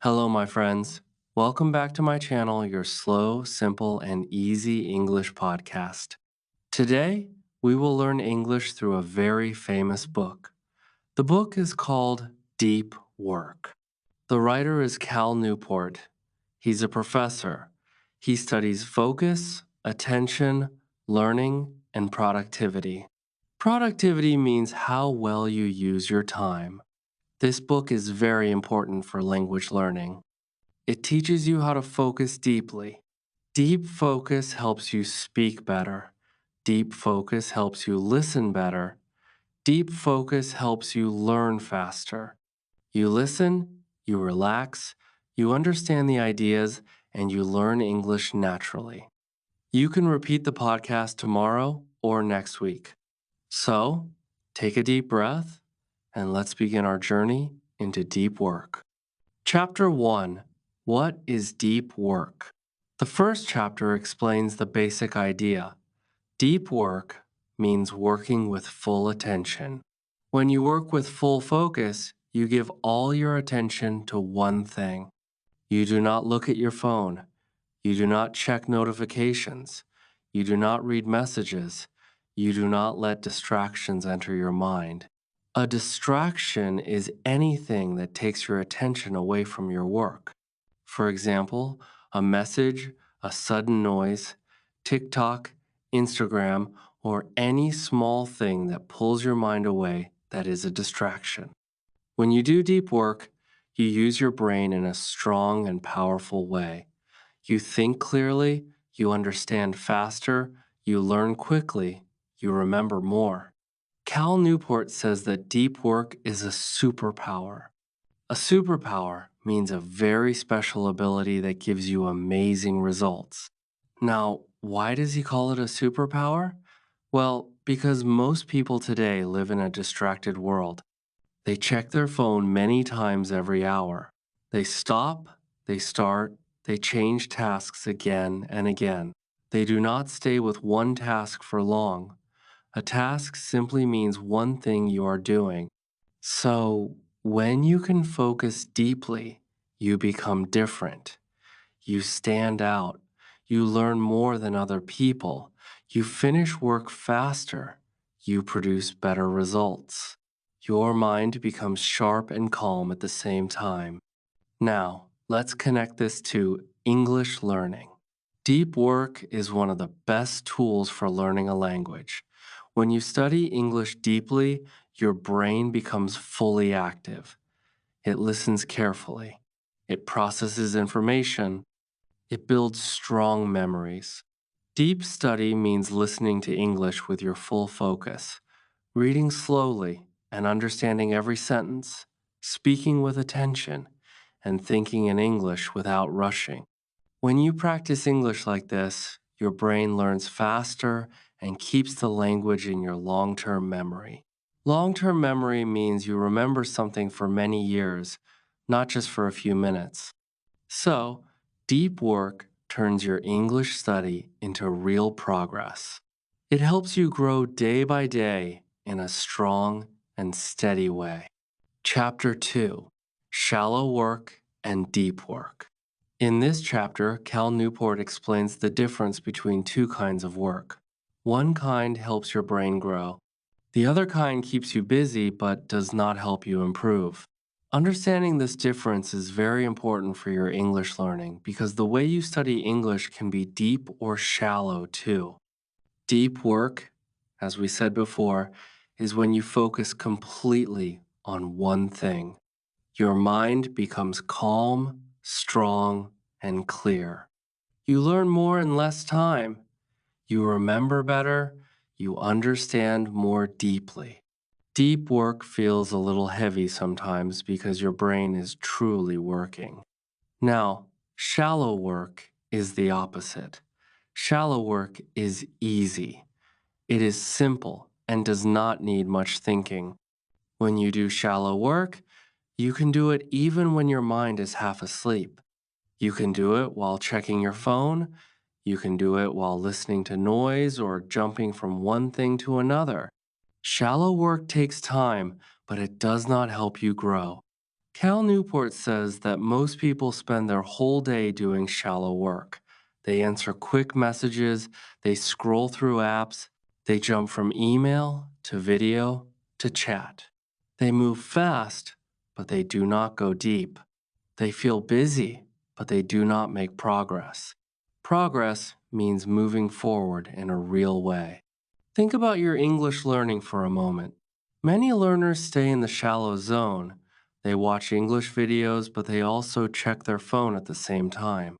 Hello, my friends. Welcome back to my channel, your slow, simple, and easy English podcast. Today, we will learn English through a very famous book. The book is called Deep Work. The writer is Cal Newport. He's a professor. He studies focus, attention, learning, and productivity. Productivity means how well you use your time. This book is very important for language learning. It teaches you how to focus deeply. Deep focus helps you speak better. Deep focus helps you listen better. Deep focus helps you learn faster. You listen, you relax, you understand the ideas, and you learn English naturally. You can repeat the podcast tomorrow or next week. So, take a deep breath and let's begin our journey into deep work. Chapter 1. What is deep work? The first chapter explains the basic idea. Deep work means working with full attention. When you work with full focus, you give all your attention to one thing. You do not look at your phone. You do not check notifications. You do not read messages. You do not let distractions enter your mind. A distraction is anything that takes your attention away from your work. For example, a message, a sudden noise, TikTok, Instagram, or any small thing that pulls your mind away that is a distraction. When you do deep work, you use your brain in a strong and powerful way. You think clearly, you understand faster, you learn quickly, you remember more. Cal Newport says that deep work is a superpower. A superpower means a very special ability that gives you amazing results. Now, why does he call it a superpower? Well, because most people today live in a distracted world. They check their phone many times every hour. They stop, they start, they change tasks again and again. They do not stay with one task for long. A task simply means one thing you are doing. So, when you can focus deeply, you become different. You stand out. You learn more than other people. You finish work faster. You produce better results. Your mind becomes sharp and calm at the same time. Now, let's connect this to English learning. Deep work is one of the best tools for learning a language. When you study English deeply, your brain becomes fully active. It listens carefully. It processes information. It builds strong memories. Deep study means listening to English with your full focus, reading slowly and understanding every sentence, speaking with attention, and thinking in English without rushing. When you practice English like this, your brain learns faster and keeps the language in your long-term memory. Long-term memory means you remember something for many years, not just for a few minutes. So, deep work turns your English study into real progress. It helps you grow day by day in a strong and steady way. Chapter 2. Shallow Work and Deep Work. In this chapter, Cal Newport explains the difference between two kinds of work. One kind helps your brain grow. The other kind keeps you busy but does not help you improve. Understanding this difference is very important for your English learning because the way you study English can be deep or shallow too. Deep work, as we said before, is when you focus completely on one thing. Your mind becomes calm, strong, and clear. You learn more in less time. You remember better. You understand more deeply. Deep work feels a little heavy sometimes because your brain is truly working. Now, shallow work is the opposite. Shallow work is easy. It is simple and does not need much thinking. When you do shallow work, you can do it even when your mind is half asleep. You can do it while checking your phone. You can do it while listening to noise or jumping from one thing to another. Shallow work takes time, but it does not help you grow. Cal Newport says that most people spend their whole day doing shallow work. They answer quick messages, they scroll through apps, they jump from email to video to chat. They move fast, but they do not go deep. They feel busy, but they do not make progress. Progress means moving forward in a real way. Think about your English learning for a moment. Many learners stay in the shallow zone. They watch English videos, but they also check their phone at the same time.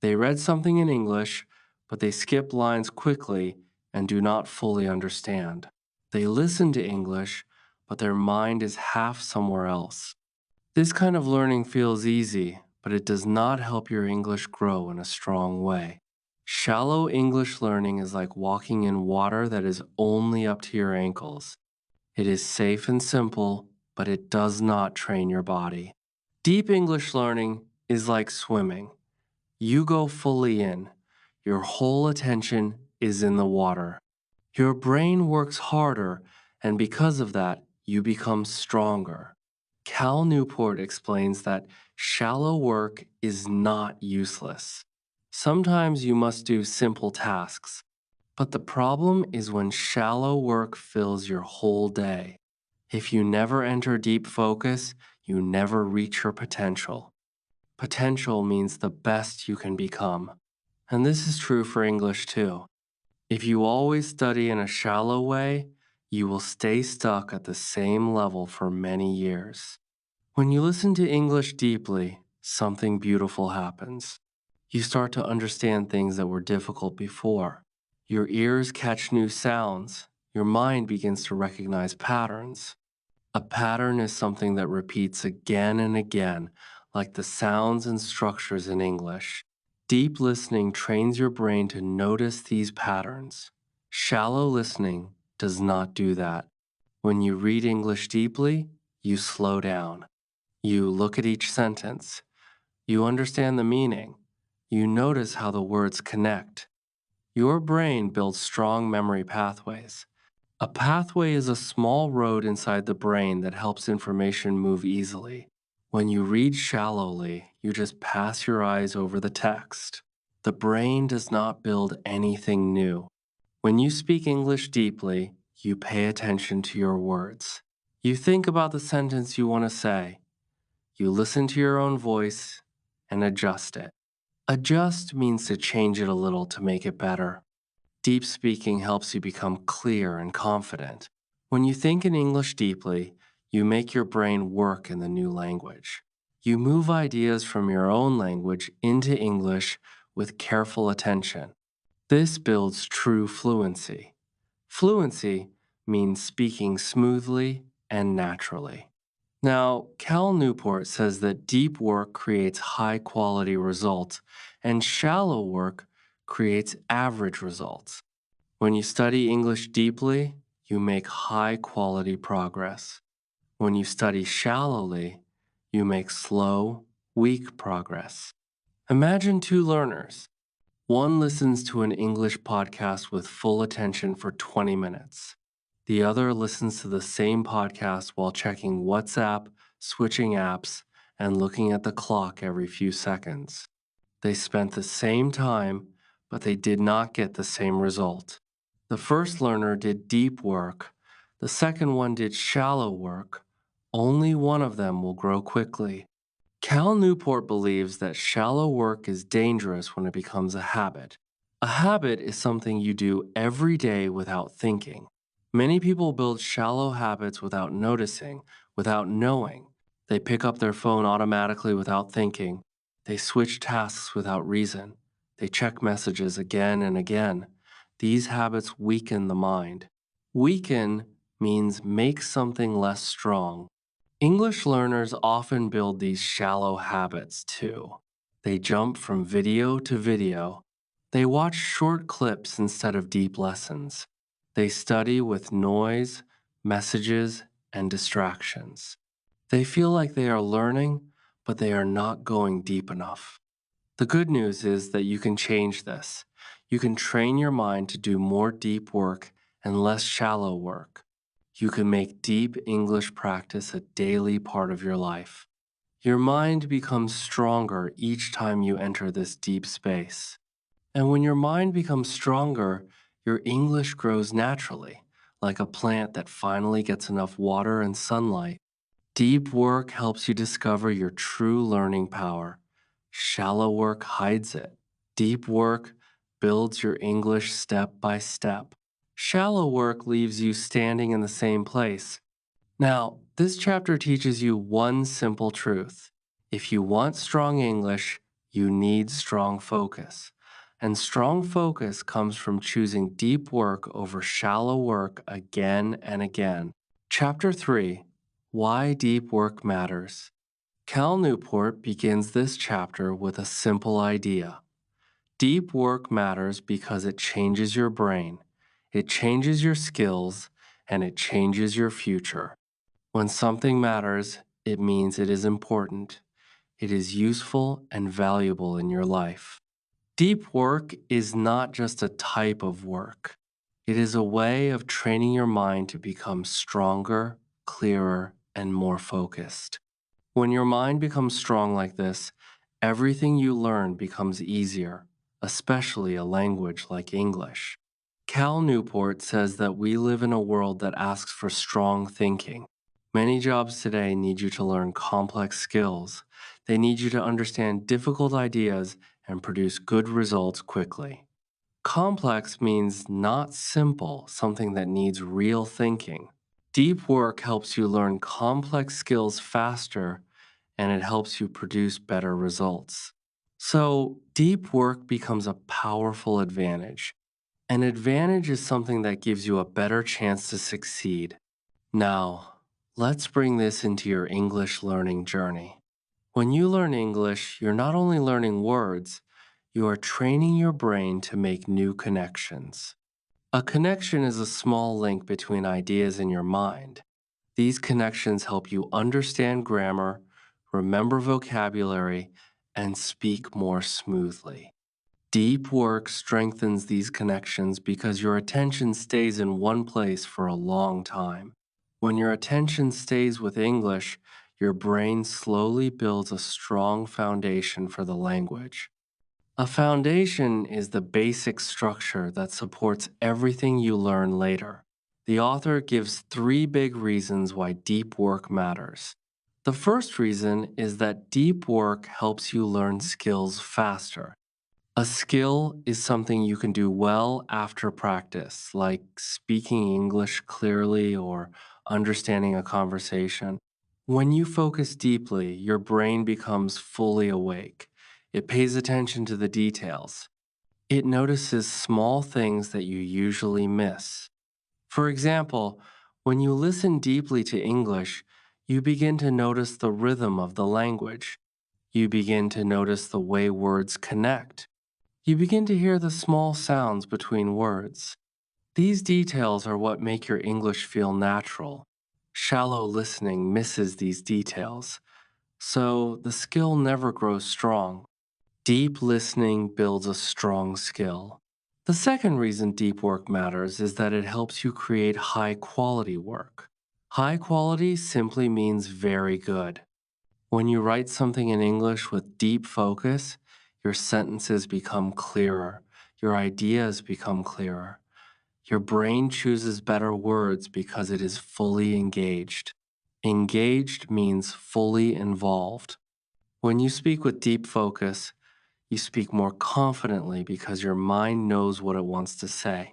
They read something in English, but they skip lines quickly and do not fully understand. They listen to English, but their mind is half somewhere else. This kind of learning feels easy, but it does not help your English grow in a strong way. Shallow English learning is like walking in water that is only up to your ankles. It is safe and simple, but it does not train your body. Deep English learning is like swimming. You go fully in. Your whole attention is in the water. Your brain works harder, and because of that, you become stronger. Cal Newport explains that shallow work is not useless. Sometimes you must do simple tasks, but the problem is when shallow work fills your whole day. If you never enter deep focus, you never reach your potential. Potential means the best you can become. And this is true for English too. If you always study in a shallow way, you will stay stuck at the same level for many years. When you listen to English deeply, something beautiful happens. You start to understand things that were difficult before. Your ears catch new sounds. Your mind begins to recognize patterns. A pattern is something that repeats again and again, like the sounds and structures in English. Deep listening trains your brain to notice these patterns. Shallow listening does not do that. When you read English deeply, you slow down. You look at each sentence. You understand the meaning. You notice how the words connect. Your brain builds strong memory pathways. A pathway is a small road inside the brain that helps information move easily. When you read shallowly, you just pass your eyes over the text. The brain does not build anything new. When you speak English deeply, you pay attention to your words. You think about the sentence you want to say. You listen to your own voice and adjust it. Adjust means to change it a little to make it better. Deep speaking helps you become clear and confident. When you think in English deeply, you make your brain work in the new language. You move ideas from your own language into English with careful attention. This builds true fluency. Fluency means speaking smoothly and naturally. Now, Cal Newport says that deep work creates high quality results, and shallow work creates average results. When you study English deeply, you make high quality progress. When you study shallowly, you make slow, weak progress. Imagine two learners. One listens to an English podcast with full attention for 20 minutes. The other listens to the same podcast while checking WhatsApp, switching apps, and looking at the clock every few seconds. They spent the same time, but they did not get the same result. The first learner did deep work. The second one did shallow work. Only one of them will grow quickly. Cal Newport believes that shallow work is dangerous when it becomes a habit. A habit is something you do every day without thinking. Many people build shallow habits without noticing, without knowing. They pick up their phone automatically without thinking. They switch tasks without reason. They check messages again and again. These habits weaken the mind. Weaken means make something less strong. English learners often build these shallow habits too. They jump from video to video. They watch short clips instead of deep lessons. They study with noise, messages, and distractions. They feel like they are learning, but they are not going deep enough. The good news is that you can change this. You can train your mind to do more deep work and less shallow work. You can make deep English practice a daily part of your life. Your mind becomes stronger each time you enter this deep space. And when your mind becomes stronger, your English grows naturally, like a plant that finally gets enough water and sunlight. Deep work helps you discover your true learning power. Shallow work hides it. Deep work builds your English step by step. Shallow work leaves you standing in the same place. Now, this chapter teaches you one simple truth. If you want strong English, you need strong focus. And strong focus comes from choosing deep work over shallow work again and again. Chapter 3: Why Deep Work Matters. Cal Newport begins this chapter with a simple idea. Deep work matters because it changes your brain, it changes your skills, and it changes your future. When something matters, it means it is important. It is useful and valuable in your life. Deep work is not just a type of work. It is a way of training your mind to become stronger, clearer, and more focused. When your mind becomes strong like this, everything you learn becomes easier, especially a language like English. Cal Newport says that we live in a world that asks for strong thinking. Many jobs today need you to learn complex skills. They need you to understand difficult ideas and produce good results quickly. Complex means not simple, something that needs real thinking. Deep work helps you learn complex skills faster and it helps you produce better results. So, deep work becomes a powerful advantage. An advantage is something that gives you a better chance to succeed. Now, let's bring this into your English learning journey. When you learn English, you're not only learning words, you are training your brain to make new connections. A connection is a small link between ideas in your mind. These connections help you understand grammar, remember vocabulary, and speak more smoothly. Deep work strengthens these connections because your attention stays in one place for a long time. When your attention stays with English, your brain slowly builds a strong foundation for the language. A foundation is the basic structure that supports everything you learn later. The author gives 3 big reasons why deep work matters. The first reason is that deep work helps you learn skills faster. A skill is something you can do well after practice, like speaking English clearly or understanding a conversation. When you focus deeply, your brain becomes fully awake. It pays attention to the details. It notices small things that you usually miss. For example, when you listen deeply to English, you begin to notice the rhythm of the language. You begin to notice the way words connect. You begin to hear the small sounds between words. These details are what make your English feel natural. Shallow listening misses these details, so the skill never grows strong. Deep listening builds a strong skill. The second reason deep work matters is that it helps you create high quality work. High quality simply means very good. When you write something in English with deep focus, your sentences become clearer, your ideas become clearer. Your brain chooses better words because it is fully engaged. Engaged means fully involved. When you speak with deep focus, you speak more confidently because your mind knows what it wants to say.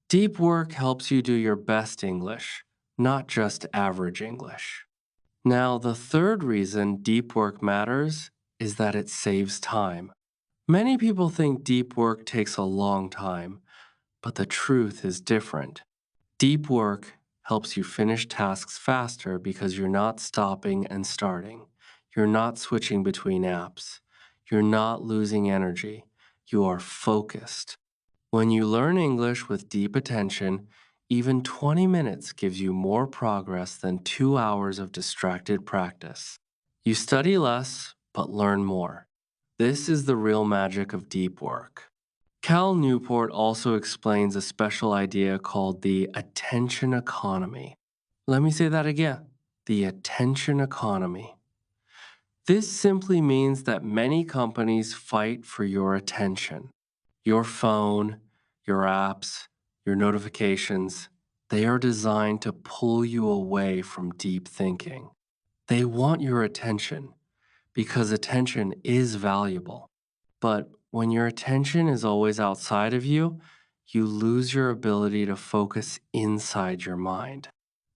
Deep work helps you do your best English, not just average English. Now, the third reason deep work matters is that it saves time. Many people think deep work takes a long time, but the truth is different. Deep work helps you finish tasks faster because you're not stopping and starting. You're not switching between apps. You're not losing energy. You are focused. When you learn English with deep attention, even 20 minutes gives you more progress than 2 hours of distracted practice. You study less, but learn more. This is the real magic of deep work. Cal Newport also explains a special idea called the attention economy. Let me say that again. The attention economy. This simply means that many companies fight for your attention. Your phone, your apps, your notifications, they are designed to pull you away from deep thinking. They want your attention because attention is valuable. But when your attention is always outside of you, you lose your ability to focus inside your mind.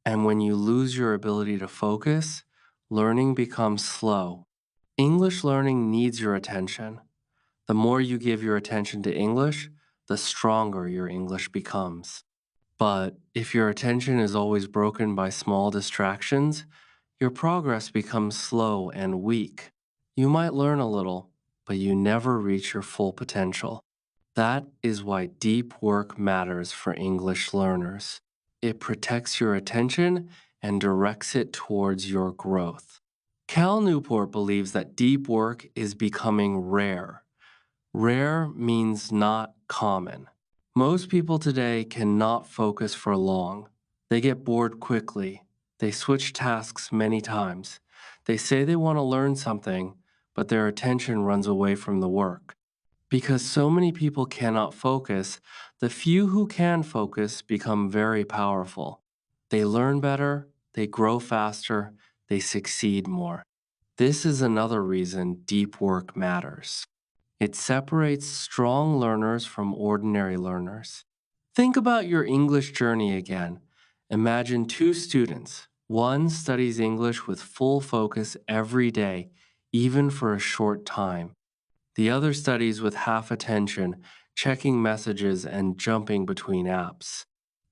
And when you lose your ability to focus, learning becomes slow. English learning needs your attention. The more you give your attention to English, the stronger your English becomes. But if your attention is always broken by small distractions, your progress becomes slow and weak. You might learn a little, but you never reach your full potential. That is why deep work matters for English learners. It protects your attention and directs it towards your growth. Cal Newport believes that deep work is becoming rare. Rare means not common. Most people today cannot focus for long. They get bored quickly. They switch tasks many times. They say they want to learn something, but their attention runs away from the work. Because so many people cannot focus, the few who can focus become very powerful. They learn better, they grow faster, they succeed more. This is another reason deep work matters. It separates strong learners from ordinary learners. Think about your English journey again. Imagine two students. One studies English with full focus every day, even for a short time. The other studies with half attention, checking messages and jumping between apps.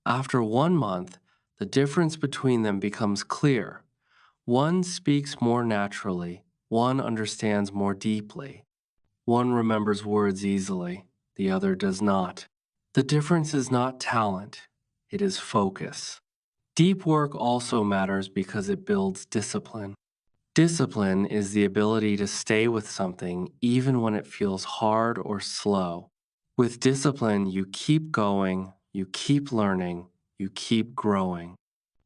After 1 month, the difference between them becomes clear. One speaks more naturally, one understands more deeply. One remembers words easily, the other does not. The difference is not talent, it is focus. Deep work also matters because it builds discipline. Discipline is the ability to stay with something even when it feels hard or slow. With discipline, you keep going, you keep learning, you keep growing.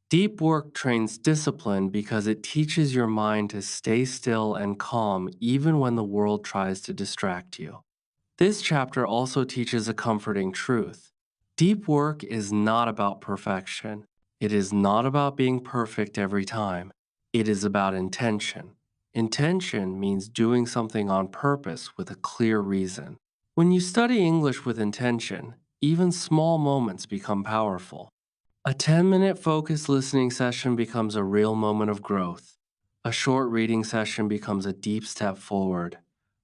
Deep work trains discipline because it teaches your mind to stay still and calm even when the world tries to distract you. This chapter also teaches a comforting truth. Deep work is not about perfection. It is not about being perfect every time. It is about intention. Intention means doing something on purpose with a clear reason. When you study English with intention, even small moments become powerful. A 10-minute focused listening session becomes a real moment of growth. A short reading session becomes a deep step forward.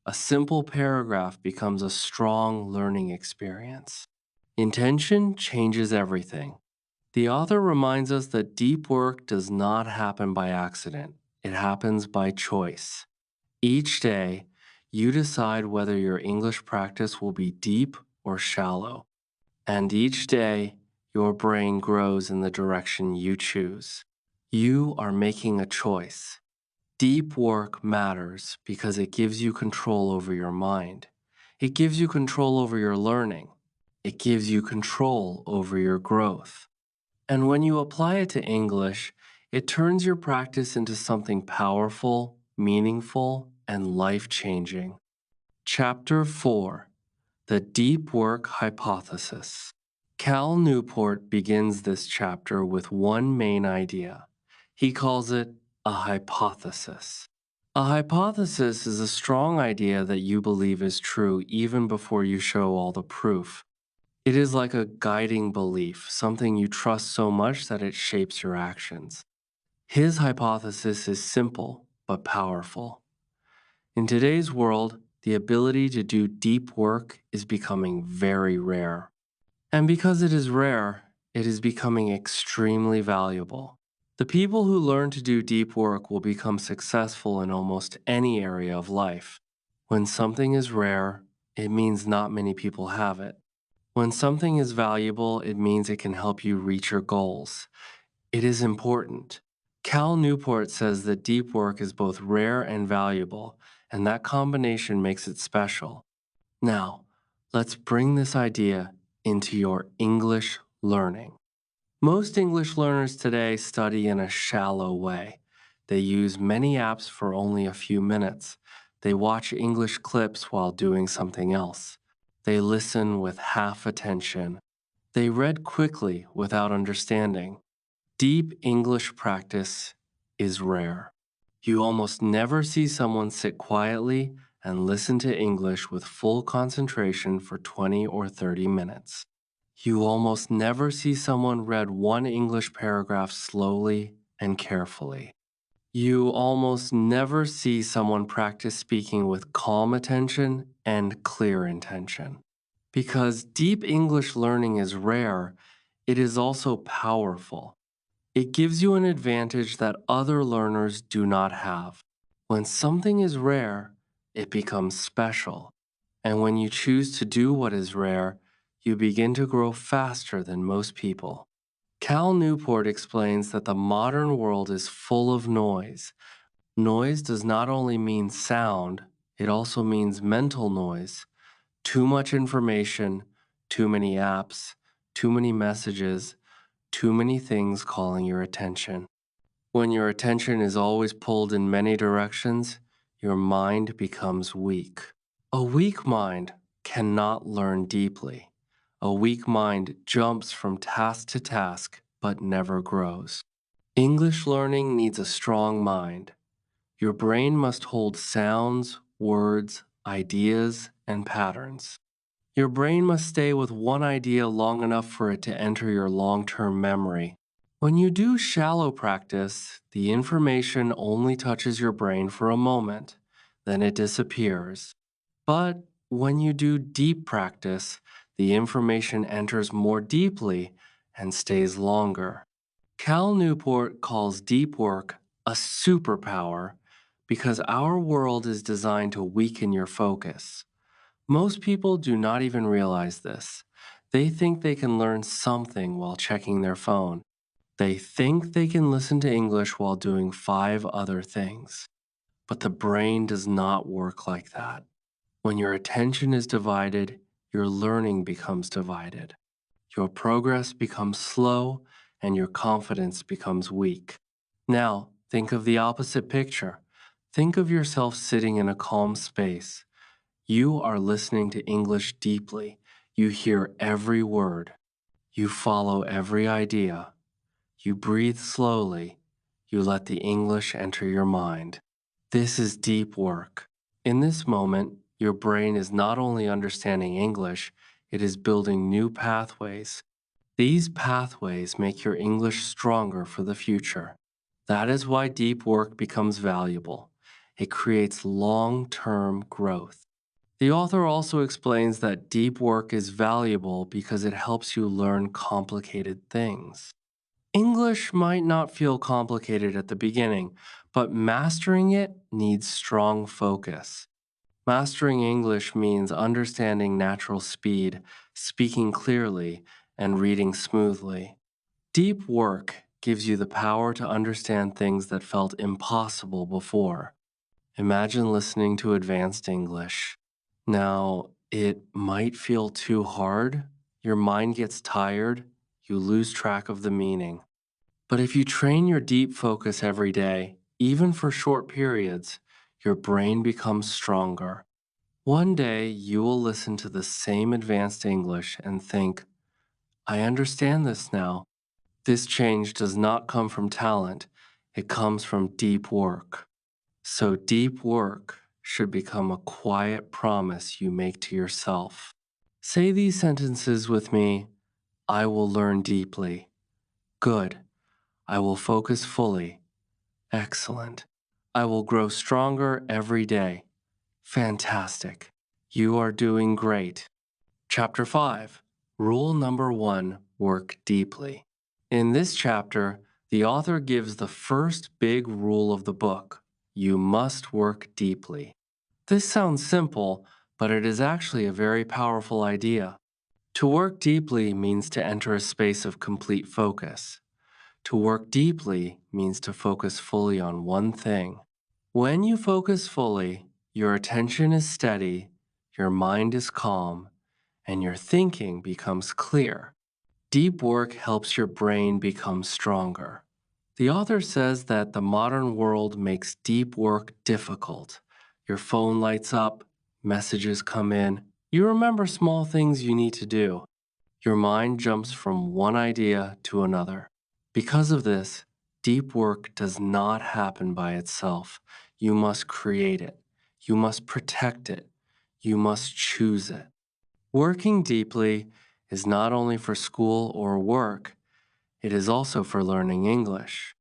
A simple paragraph becomes a strong learning experience. Intention changes everything. The author reminds us that deep work does not happen by accident. It happens by choice. Each day, you decide whether your English practice will be deep or shallow. And each day, your brain grows in the direction you choose. You are making a choice. Deep work matters because it gives you control over your mind. It gives you control over your learning. It gives you control over your growth. And when you apply it to English, it turns your practice into something powerful, meaningful, and life-changing. Chapter 4: The Deep Work Hypothesis. Cal Newport begins this chapter with one main idea. He calls it a hypothesis. A hypothesis is a strong idea that you believe is true even before you show all the proof. It is like a guiding belief, something you trust so much that it shapes your actions. His hypothesis is simple but powerful. In today's world, the ability to do deep work is becoming very rare. And because it is rare, it is becoming extremely valuable. The people who learn to do deep work will become successful in almost any area of life. When something is rare, it means not many people have it. When something is valuable, it means it can help you reach your goals. It is important. Cal Newport says that deep work is both rare and valuable, and that combination makes it special. Now, let's bring this idea into your English learning. Most English learners today study in a shallow way. They use many apps for only a few minutes. They watch English clips while doing something else. They listen with half attention. They read quickly without understanding. Deep English practice is rare. You almost never see someone sit quietly and listen to English with full concentration for 20 or 30 minutes. You almost never see someone read one English paragraph slowly and carefully. You almost never see someone practice speaking with calm attention and clear intention. Because deep English learning is rare, it is also powerful. It gives you an advantage that other learners do not have. When something is rare, it becomes special. And when you choose to do what is rare, you begin to grow faster than most people. Cal Newport explains that the modern world is full of noise. Noise does not only mean sound, it also means mental noise. Too much information, too many apps, too many messages, too many things calling your attention. When your attention is always pulled in many directions, your mind becomes weak. A weak mind cannot learn deeply. A weak mind jumps from task to task but never grows. English learning needs a strong mind. Your brain must hold sounds, words, ideas, and patterns. Your brain must stay with one idea long enough for it to enter your long-term memory. When you do shallow practice, the information only touches your brain for a moment, then it disappears. But when you do deep practice, the information enters more deeply and stays longer. Cal Newport calls deep work a superpower because our world is designed to weaken your focus. Most people do not even realize this. They think they can learn something while checking their phone. They think they can listen to English while doing 5 other things. But the brain does not work like that. When your attention is divided, your learning becomes divided. Your progress becomes slow and your confidence becomes weak. Now, think of the opposite picture. Think of yourself sitting in a calm space. You are listening to English deeply. You hear every word. You follow every idea. You breathe slowly. You let the English enter your mind. This is deep work. In this moment, your brain is not only understanding English, it is building new pathways. These pathways make your English stronger for the future. That is why deep work becomes valuable. It creates long-term growth. The author also explains that deep work is valuable because it helps you learn complicated things. English might not feel complicated at the beginning, but mastering it needs strong focus. Mastering English means understanding natural speed, speaking clearly, and reading smoothly. Deep work gives you the power to understand things that felt impossible before. Imagine listening to advanced English. Now, it might feel too hard. Your mind gets tired. You lose track of the meaning. But if you train your deep focus every day, even for short periods, your brain becomes stronger. One day, you will listen to the same advanced English and think, I understand this now. This change does not come from talent, it comes from deep work. So, deep work should become a quiet promise you make to yourself. Say these sentences with me. I will learn deeply. Good. I will focus fully. Excellent. I will grow stronger every day. Fantastic. You are doing great. Chapter 5. Rule number 1. Work deeply. In this chapter, the author gives the first big rule of the book. You must work deeply. This sounds simple, but it is actually a very powerful idea. To work deeply means to enter a space of complete focus. To work deeply means to focus fully on one thing. When you focus fully, your attention is steady, your mind is calm, and your thinking becomes clear. Deep work helps your brain become stronger. The author says that the modern world makes deep work difficult. Your phone lights up, messages come in, you remember small things you need to do. Your mind jumps from one idea to another. Because of this, deep work does not happen by itself. You must create it. You must protect it. You must choose it. Working deeply is not only for school or work, it is also for learning English.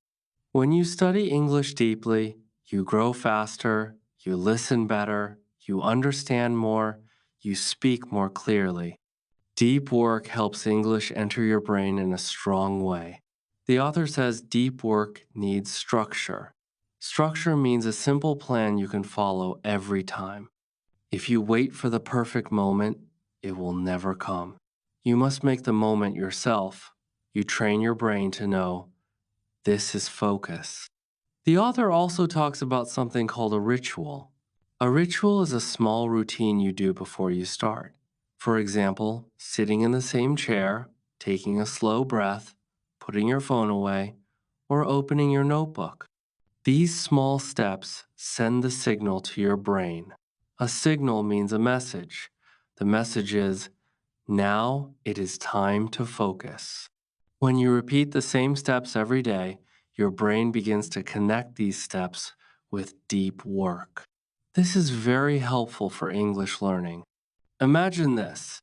When you study English deeply, you grow faster, you listen better, you understand more, you speak more clearly. Deep work helps English enter your brain in a strong way. The author says deep work needs structure. Structure means a simple plan you can follow every time. If you wait for the perfect moment, it will never come. You must make the moment yourself. You train your brain to know this is focus. The author also talks about something called a ritual. A ritual is a small routine you do before you start. For example, sitting in the same chair, taking a slow breath, putting your phone away, or opening your notebook. These small steps send the signal to your brain. A signal means a message. The message is, now it is time to focus. When you repeat the same steps every day, your brain begins to connect these steps with deep work. This is very helpful for English learning. Imagine this.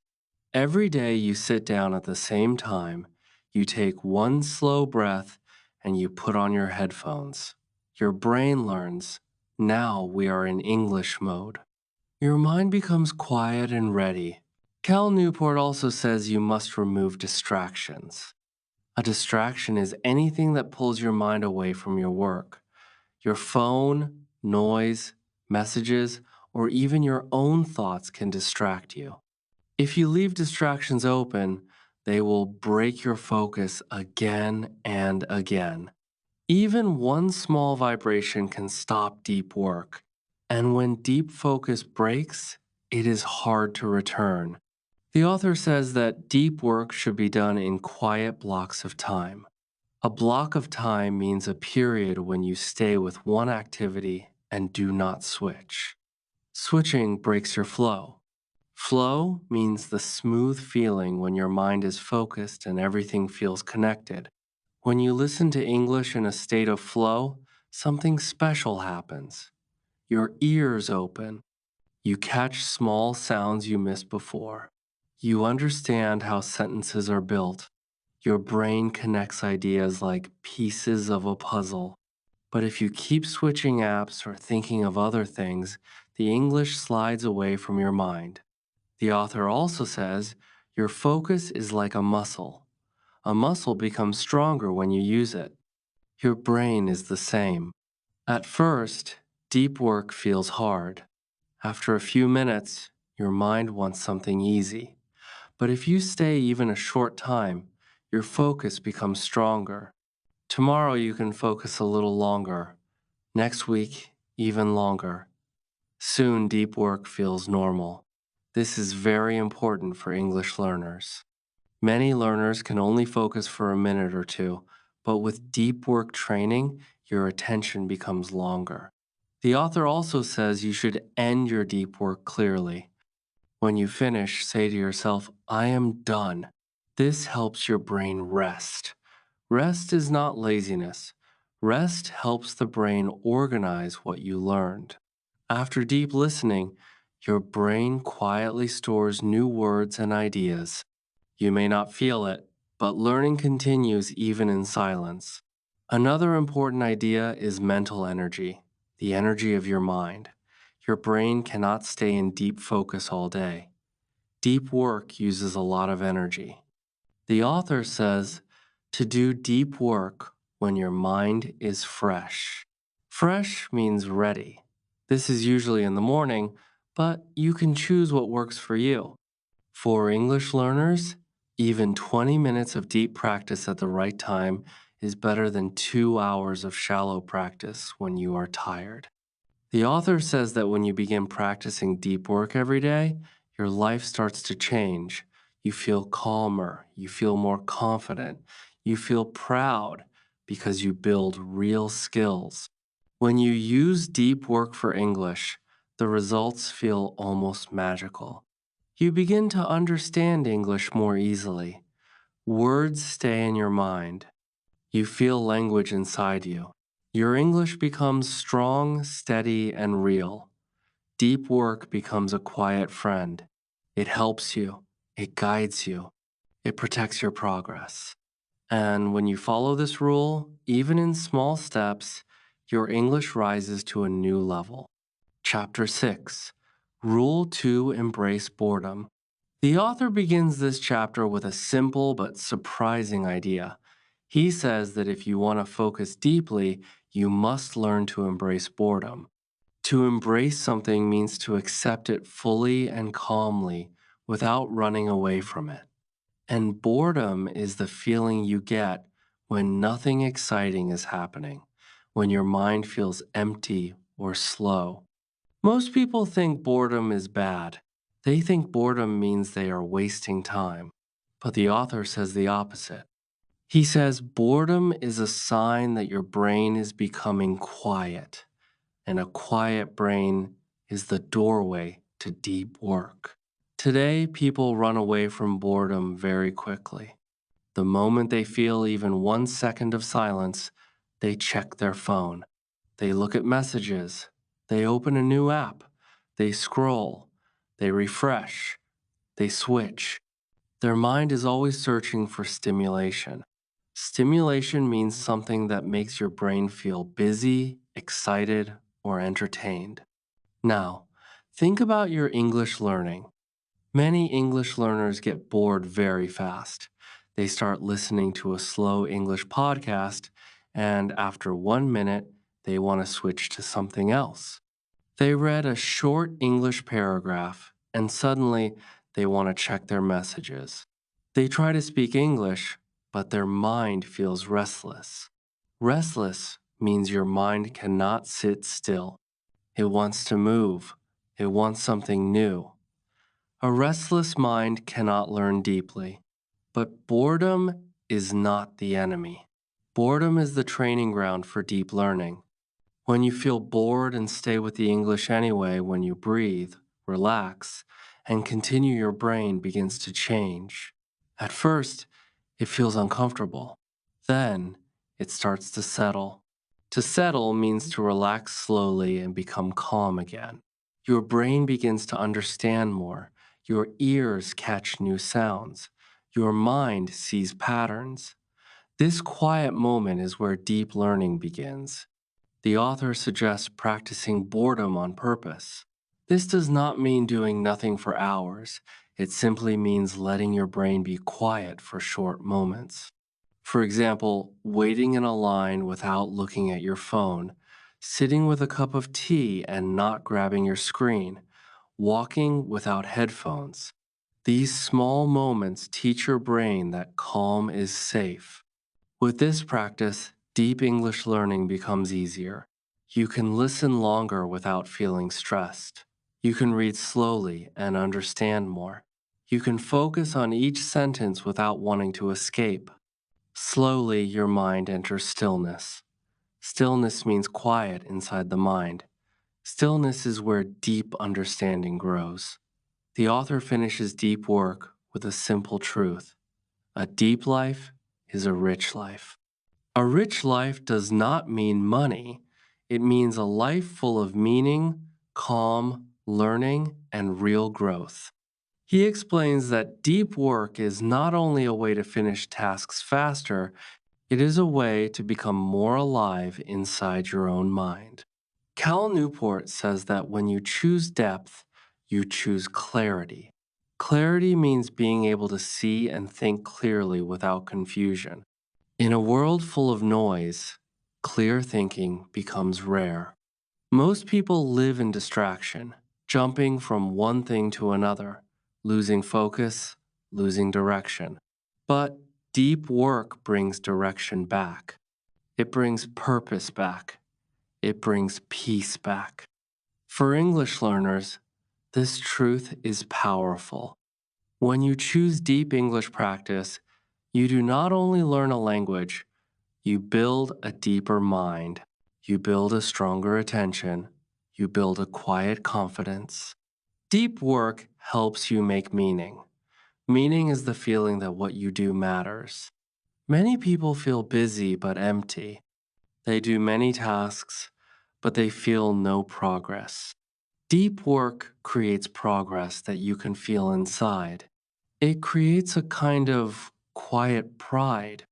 Every day you sit down at the same time, you take one slow breath, and you put on your headphones. Your brain learns, now we are in English mode. Your mind becomes quiet and ready. Cal Newport also says you must remove distractions. A distraction is anything that pulls your mind away from your work. Your phone, noise, messages, or even your own thoughts can distract you. If you leave distractions open, they will break your focus again and again. Even one small vibration can stop deep work. And when deep focus breaks, it is hard to return. The author says that deep work should be done in quiet blocks of time. A block of time means a period when you stay with one activity and do not switch. Switching breaks your flow. Flow means the smooth feeling when your mind is focused and everything feels connected. When you listen to English in a state of flow, something special happens. Your ears open. You catch small sounds you missed before. You understand how sentences are built. Your brain connects ideas like pieces of a puzzle. But if you keep switching apps or thinking of other things, the English slides away from your mind. The author also says your focus is like a muscle. A muscle becomes stronger when you use it. Your brain is the same. At first, deep work feels hard. After a few minutes, your mind wants something easy. But if you stay even a short time, your focus becomes stronger. Tomorrow you can focus a little longer. Next week, even longer. Soon deep work feels normal. This is very important for English learners. Many learners can only focus for a minute or two, but with deep work training, your attention becomes longer. The author also says you should end your deep work clearly. When you finish, say to yourself, I am done. This helps your brain rest. Rest is not laziness. Rest helps the brain organize what you learned. After deep listening, your brain quietly stores new words and ideas. You may not feel it, but learning continues even in silence. Another important idea is mental energy, the energy of your mind. Your brain cannot stay in deep focus all day. Deep work uses a lot of energy. The author says to do deep work when your mind is fresh. Fresh means ready. This is usually in the morning, but you can choose what works for you. For English learners, even 20 minutes of deep practice at the right time is better than 2 hours of shallow practice when you are tired. The author says that when you begin practicing deep work every day, your life starts to change. You feel calmer, you feel more confident, you feel proud because you build real skills. When you use deep work for English, the results feel almost magical. You begin to understand English more easily. Words stay in your mind. You feel language inside you. Your English becomes strong, steady, and real. Deep work becomes a quiet friend. It helps you, it guides you, it protects your progress. And when you follow this rule, even in small steps, your English rises to a new level. Chapter 6. Rule 2: Embrace boredom. The author begins this chapter with a simple but surprising idea. He says that if you want to focus deeply, you must learn to embrace boredom. To embrace something means to accept it fully and calmly without running away from it. And boredom is the feeling you get when nothing exciting is happening, when your mind feels empty or slow. Most people think boredom is bad. They think boredom means they are wasting time. But the author says the opposite. He says boredom is a sign that your brain is becoming quiet, and a quiet brain is the doorway to deep work. Today, people run away from boredom very quickly. The moment they feel even 1 second of silence, they check their phone. They look at messages. They open a new app. They scroll. They refresh. They switch. Their mind is always searching for stimulation. Stimulation means something that makes your brain feel busy, excited, or entertained. Now, think about your English learning. Many English learners get bored very fast. They start listening to a slow English podcast, and after 1 minute, they want to switch to something else. They read a short English paragraph, and suddenly they want to check their messages. They try to speak English, but their mind feels restless. Restless means your mind cannot sit still. It wants to move. It wants something new. A restless mind cannot learn deeply. But boredom is not the enemy. Boredom is the training ground for deep learning. When you feel bored and stay with the English anyway, when you breathe, relax, and continue, your brain begins to change. At first, it feels uncomfortable. Then, it starts to settle. To settle means to relax slowly and become calm again. Your brain begins to understand more. Your ears catch new sounds. Your mind sees patterns. This quiet moment is where deep learning begins. The author suggests practicing boredom on purpose. This does not mean doing nothing for hours. It simply means letting your brain be quiet for short moments. For example, waiting in a line without looking at your phone, sitting with a cup of tea and not grabbing your screen, walking without headphones. These small moments teach your brain that calm is safe. With this practice, deep English learning becomes easier. You can listen longer without feeling stressed. You can read slowly and understand more. You can focus on each sentence without wanting to escape. Slowly, your mind enters stillness. Stillness means quiet inside the mind. Stillness is where deep understanding grows. The author finishes deep work with a simple truth. A deep life is a rich life. A rich life does not mean money. It means a life full of meaning, calm, learning, and real growth. He explains that deep work is not only a way to finish tasks faster, it is a way to become more alive inside your own mind. Cal Newport says that when you choose depth, you choose clarity. Clarity means being able to see and think clearly without confusion. In a world full of noise, clear thinking becomes rare. Most people live in distraction, jumping from one thing to another, losing focus, losing direction. But deep work brings direction back. It brings purpose back. It brings peace back. For English learners, this truth is powerful. When you choose deep English practice, you do not only learn a language, You build a deeper mind. You build a stronger attention. You build a quiet confidence. Deep work helps you make meaning. Meaning is the feeling that what you do matters. Many people feel busy but empty. They do many tasks, but they feel no progress. Deep work creates progress that you can feel inside. It creates a kind of quiet pride.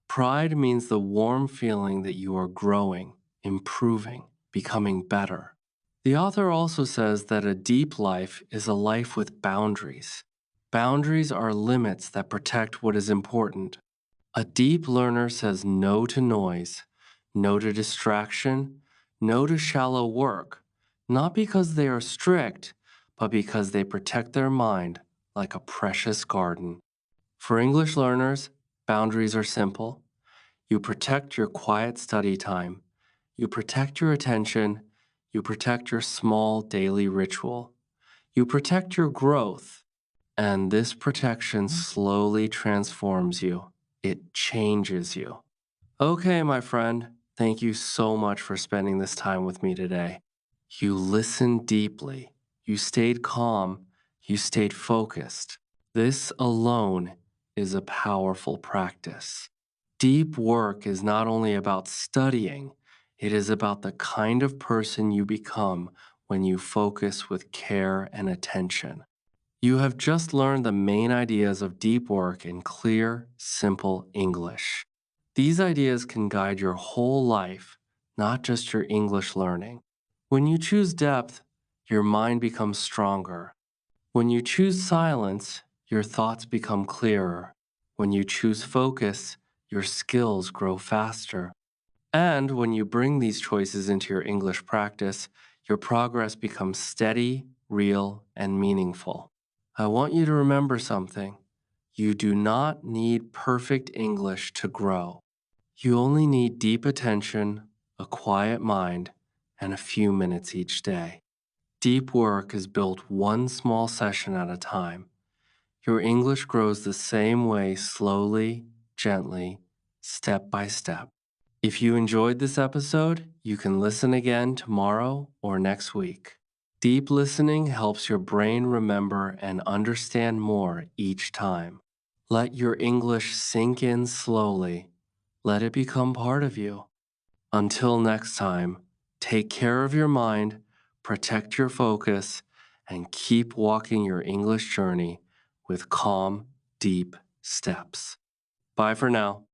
Pride means the warm feeling that you are growing, improving, becoming better. The author also says that a deep life is a life with boundaries. Boundaries are limits that protect what is important. A deep learner says no to noise, no to distraction, no to shallow work, not because they are strict, but because they protect their mind like a precious garden. For English learners, boundaries are simple. You protect your quiet study time. You protect your attention. You protect your small daily ritual. You protect your growth. And this protection slowly transforms you. It changes you. Okay, my friend, thank you so much for spending this time with me today. You listened deeply. You stayed calm. You stayed focused. This alone is a powerful practice. Deep work is not only about studying, it is about the kind of person you become when you focus with care and attention. You have just learned the main ideas of deep work in clear, simple English. These ideas can guide your whole life, not just your English learning. When you choose depth, your mind becomes stronger. When you choose silence, your thoughts become clearer. When you choose focus, your skills grow faster. And when you bring these choices into your English practice, your progress becomes steady, real, and meaningful. I want you to remember something. You do not need perfect English to grow. You only need deep attention, a quiet mind, and a few minutes each day. Deep work is built one small session at a time. Your English grows the same way, slowly, gently, step by step. If you enjoyed this episode, you can listen again tomorrow or next week. Deep listening helps your brain remember and understand more each time. Let your English sink in slowly. Let it become part of you. Until next time, take care of your mind, protect your focus, and keep walking your English journey with calm, deep steps. Bye for now.